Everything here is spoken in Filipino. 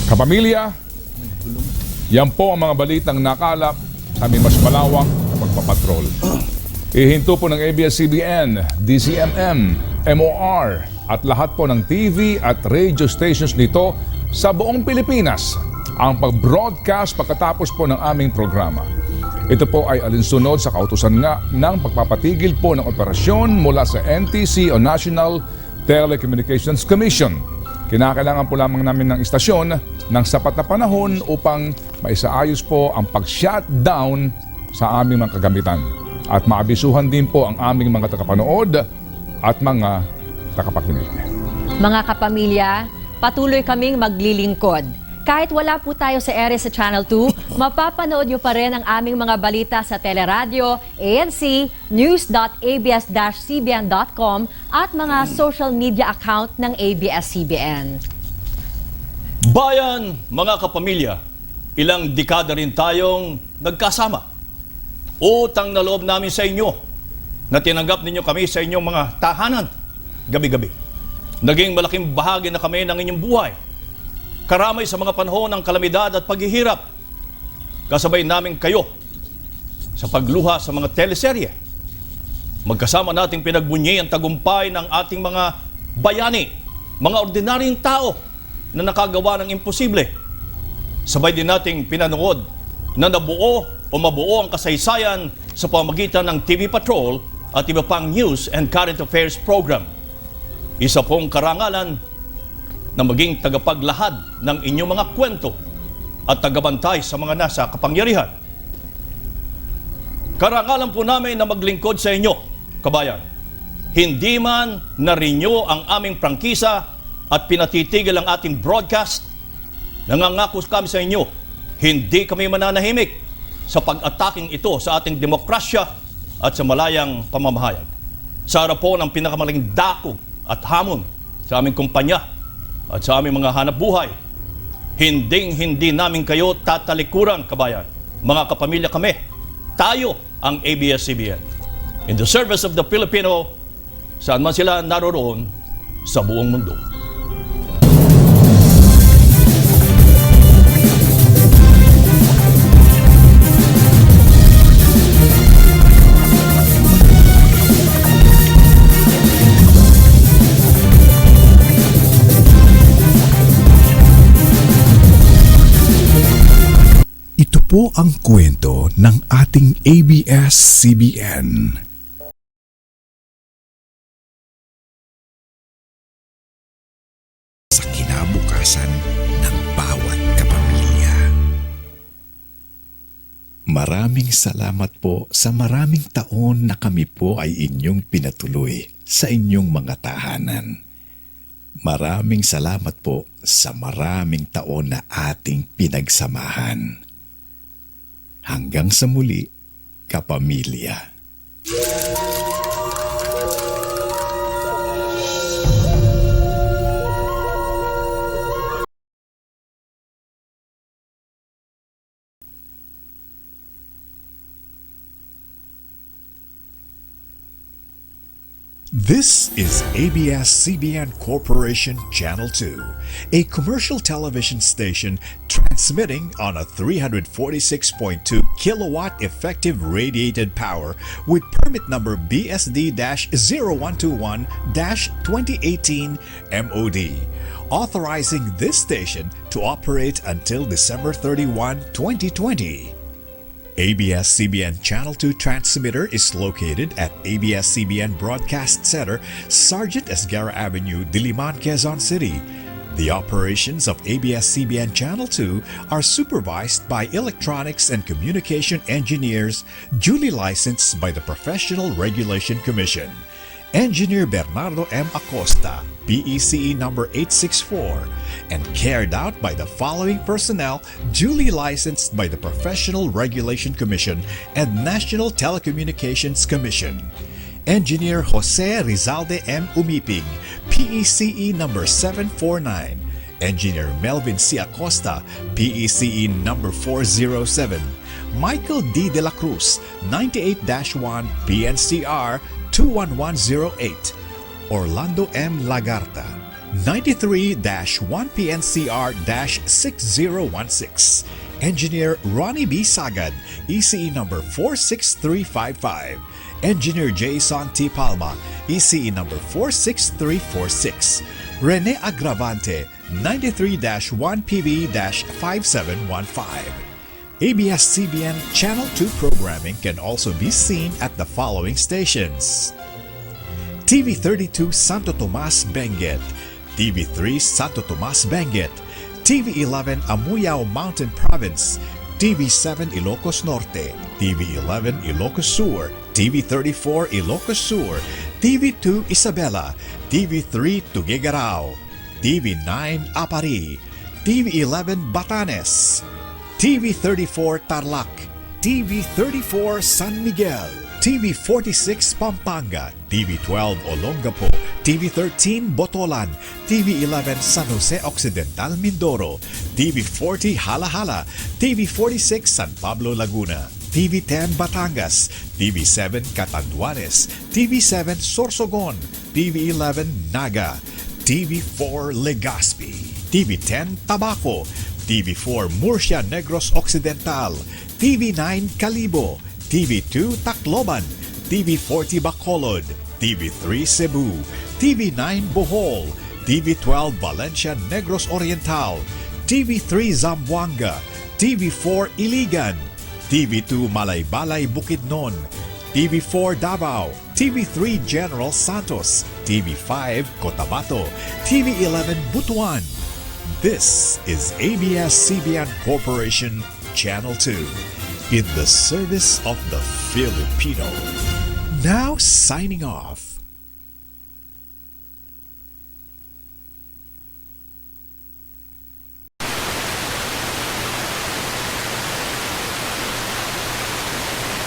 Kapamilya, yan po ang mga balitang nakalap sa aming mas malawak na pagpapatrol. Ihinto po ng ABS-CBN, DZMM, MOR at lahat po ng TV at radio stations nito sa buong Pilipinas ang pag-broadcast pagkatapos po ng aming programa. Ito po ay alinsunod sa kautusan nga ng pagpapatigil po ng operasyon mula sa NTC o National Telecommunications Commission. Kinakailangan po lamang namin ng istasyon ng sapat na panahon upang maisaayos po ang pag-shutdown sa aming mga kagamitan. At maabisuhan din po ang aming mga tagapanood at mga tagapakinig. Mga kapamilya, patuloy kaming maglilingkod. Kahit wala po tayo sa ere sa Channel 2, mapapanood nyo pa rin ang aming mga balita sa teleradyo, ANC, news.abs-cbn.com at mga social media account ng ABS-CBN. Bayan, mga kapamilya, ilang dekada rin tayong nagkasama. Utang na loob namin sa inyo na tinanggap ninyo kami sa inyong mga tahanan gabi-gabi. Naging malaking bahagi na kami ng inyong buhay. Karamay sa mga panahon ng kalamidad at paghihirap. Kasabay namin kayo sa pagluha sa mga teleserye. Magkasama nating pinagbunyi ang tagumpay ng ating mga bayani, mga ordinaryong tao na nakagawa ng imposible. Sabay din nating pinanood na nabuo o mabuo ang kasaysayan sa pamamagitan ng TV Patrol at iba pang news and current affairs program. Isa pong karangalan na maging tagapaglahad ng inyong mga kwento at tagabantay sa mga nasa kapangyarihan. Karangalan po namin na maglingkod sa inyo, kabayan. Hindi man na-renew ang aming prangkisa at pinatitigil ang ating broadcast, nangangako kami sa inyo, hindi kami mananahimik sa pag-ataking ito sa ating demokrasya at sa malayang pamamahayag. Sa harap po ng pinakamaling dakog at hamon sa aming kumpanya at sa aming mga hanap buhay, hindi namin kayo tatalikuran, kabayan. Mga kapamilya kami, tayo ang ABS-CBN. In the service of the Filipino, saan man sila naroroon sa buong mundo. Ito po ang kwento ng ating ABS-CBN. Sa kinabukasan ng bawat kapamilya. Maraming salamat po sa maraming taon na kami po ay inyong pinatuloy sa inyong mga tahanan. Maraming salamat po sa maraming taon na ating pinagsamahan. Hanggang sa muli, kapamilya. This is ABS-CBN Corporation Channel 2, a commercial television station transmitting on a 346.2 kilowatt effective radiated power with permit number BSD-0121-2018 MOD, authorizing this station to operate until December 31, 2020. ABS-CBN Channel 2 transmitter is located at ABS-CBN Broadcast Center, Sergeant Esguerra Avenue, Diliman, Quezon City. The operations of ABS-CBN Channel 2 are supervised by electronics and communication engineers duly licensed by the Professional Regulation Commission. Engineer Bernardo M. Acosta, PECE number 864, and carried out by the following personnel duly licensed by the Professional Regulation Commission and National Telecommunications Commission. Engineer Jose Rizalde M. Umipig, PECE number 749. Engineer Melvin C. Acosta, PECE number 407. Michael D. De La Cruz, 98-1 PNCR 21108. Orlando M. Lagarta, 93-1PNCR-6016. Engineer Ronnie B. Sagad, ECE number 46355. Engineer Jason T. Palma, ECE number 46346. Rene Agravante, 93-1PB-5715. ABS-CBN Channel 2 programming can also be seen at the following stations: TV32 Santo Tomas Benguet, TV3 Santo Tomas Benguet, TV11 Amuyao Mountain Province, TV7 Ilocos Norte, TV11 Ilocos Sur, TV34 Ilocos Sur, TV2 Isabela, TV3 Tuguegarao, TV9 Apari, TV11 Batanes, TV34 Tarlac, TV34 San Miguel, TV46 Pampanga, TV12 Olongapo, TV13 Botolan, TV11 San Jose Occidental Mindoro, TV40 Halahala, TV46 San Pablo Laguna, TV10 Batangas, TV7 Catanduanes, TV7 Sorsogon, TV11 Naga, TV4 Legazpi, TV10 Tabaco, TV4 Murcia Negros Occidental, TV9 Calibo, TV2 Tacloban, TV40 Bacolod, TV3 Cebu, TV9 Bohol, TV12 Valencia Negros Oriental, TV3 Zamboanga, TV4 Iligan, TV2 Malaybalay Bukidnon, TV4 Davao, TV3 General Santos, TV5 Cotabato, TV11 Butuan. This is ABS-CBN Corporation Channel 2 in the service of the Filipino. Now signing off.